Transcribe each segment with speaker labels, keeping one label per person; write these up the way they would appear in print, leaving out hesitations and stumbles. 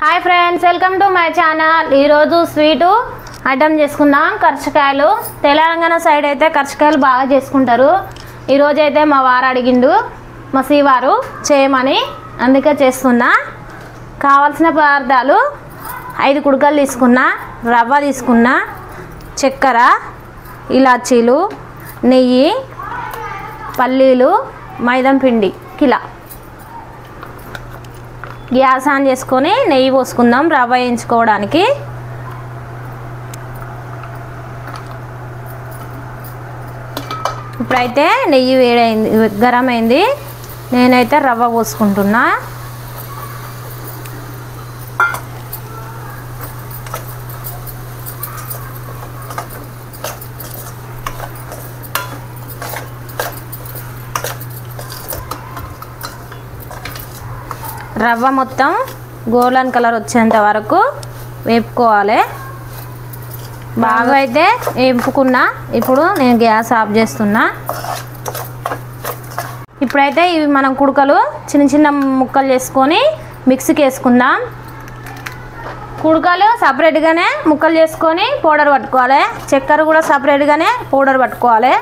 Speaker 1: Hi friends, welcome to my channel. ఈరోజు sweet item చేసుకుందాం. కర్చకాయలు. Telangana side అయితే కర్చకాయలు బాగా చేసుకుంటారు. ఈరోజు అయితే మా వారు అడిగిండు, మా శ్రీవారు చేయమని, అందుకే చేస్తున్నా. కావాల్సిన పదార్థాలు 5 కుడుకలు తీసుకున్నా, రవ్వ తీసుకున్నా, చక్కెర, ఇలాచీలు, నెయ్యి, పల్లీలు, మైదా పిండి కిలో. గ్యాస్ ఆన్ చేసుకొని నెయ్యి పోసుకుందాం రవ్వ వేయించుకోవడానికి. ఇప్పుడైతే నెయ్యి వేడైంది, గరం అయింది. నేనైతే రవ్వ పోసుకుంటున్నా. రవ్వ మొత్తం గోల్డెన్ కలర్ వచ్చేంత వరకు వేపుకోవాలి. బాగా అయితే వేపుకున్నా. ఇప్పుడు నేను గ్యాస్ ఆఫ్ చేస్తున్నా. ఇప్పుడైతే ఇవి మనం కుడుకలు చిన్న చిన్న ముక్కలు చేసుకొని మిక్సీకి వేసుకుందాం. కుడుకలు సపరేట్గానే ముక్కలు చేసుకొని పౌడర్ పట్టుకోవాలి. చక్కెర కూడా సపరేట్గానే పౌడర్ పట్టుకోవాలి.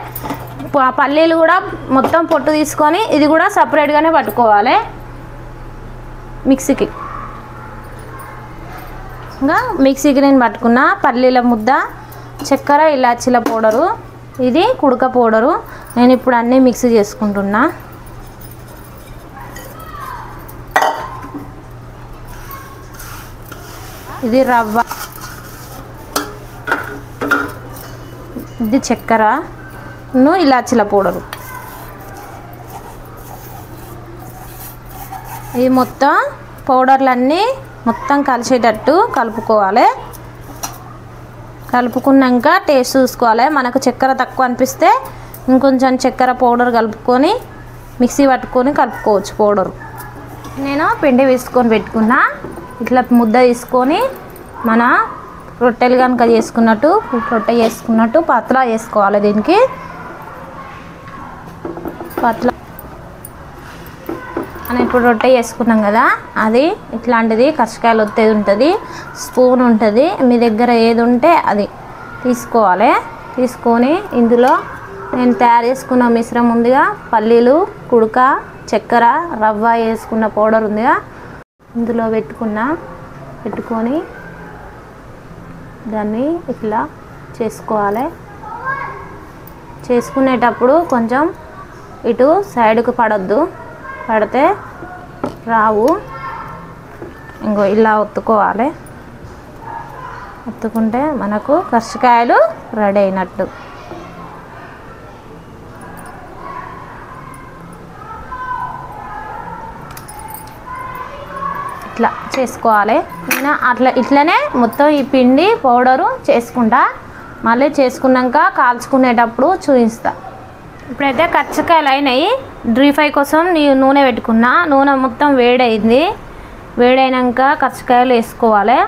Speaker 1: పల్లీలు కూడా మొత్తం పొట్టు తీసుకొని ఇది కూడా సపరేట్గానే పట్టుకోవాలి మిక్సీకి. ఇంకా మిక్సీకి నేను పట్టుకున్న పల్లీల ముద్ద, చక్కెర, ఇలాచీల పౌడరు, ఇది కుడక పౌడరు. నేను ఇప్పుడు అన్నీ మిక్సీ చేసుకుంటున్నా. ఇది రవ్వ, ఇది చక్కెర, ఇలాచీల పౌడరు. ఇది మొత్తం పౌడర్లన్నీ మొత్తం కలిసేటట్టు కలుపుకోవాలి. కలుపుకున్నాక టేస్ట్ చూసుకోవాలి. మనకు చక్కెర తక్కువ అనిపిస్తే ఇంకొంచెం చక్కెర పౌడర్ కలుపుకొని మిక్సీ పట్టుకొని కలుపుకోవచ్చు పౌడరు. నేను పిండి వేసుకొని పెట్టుకున్నా. ఇట్లా ముద్ద తీసుకొని మన రొట్టెలు కనుక చేసుకున్నట్టు, రొట్టె చేసుకున్నట్టు పతలా చేసుకోవాలి. దీనికి పతలా అని ఇప్పుడు రొట్టె చేసుకున్నాం కదా, అది ఇట్లాంటిది కర్చకాయలు ఒత్తేది ఉంటుంది, స్పూన్ ఉంటుంది. మీ దగ్గర ఏది ఉంటే అది తీసుకోవాలి. తీసుకొని ఇందులో నేను తయారు చేసుకున్న మిశ్రమం ఉందిగా, పల్లీలు, కుడక, చక్కెర, రవ్వ వేసుకున్న పౌడర్ ఉందిగా, ఇందులో పెట్టుకొని దాన్ని ఇట్లా చేసుకోవాలి. చేసుకునేటప్పుడు కొంచెం ఇటు సైడ్కు పడొద్దు, పడితే రావు. ఇంకో ఇలా ఒత్తుకోవాలి. ఒత్తుకుంటే మనకు కర్చకాయలు రెడీ అయినట్టు. ఇట్లా చేసుకోవాలి. నేను ఇట్లనే మొత్తం ఈ పిండి పౌడరు చేసుకుంటా. మళ్ళీ చేసుకున్నాక కాల్చుకునేటప్పుడు చూపిస్తా. ఇప్పుడైతే కర్చకాయలు అయినాయి. డ్రీ ఫ్రై కోసం నూనె పెట్టుకున్నా. నూనె మొత్తం వేడైంది. వేడైనాక కర్చకాయలు వేసుకోవాలి.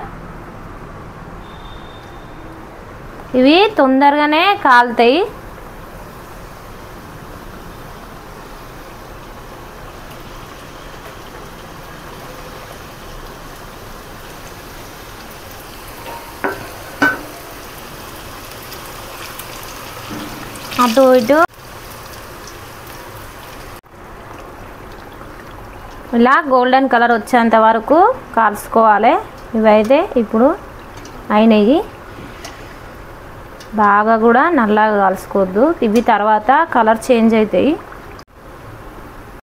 Speaker 1: ఇవి తొందరగానే కాలుతాయి. అటు ఇటు ఇలా గోల్డెన్ కలర్ వచ్చేంత వరకు కాల్చుకోవాలి. ఇవైతే ఇప్పుడు అయినాయి. బాగా కూడా నల్లగా కాల్చుకోవద్దు. ఇవి తర్వాత కలర్ చేంజ్ అవుతాయి.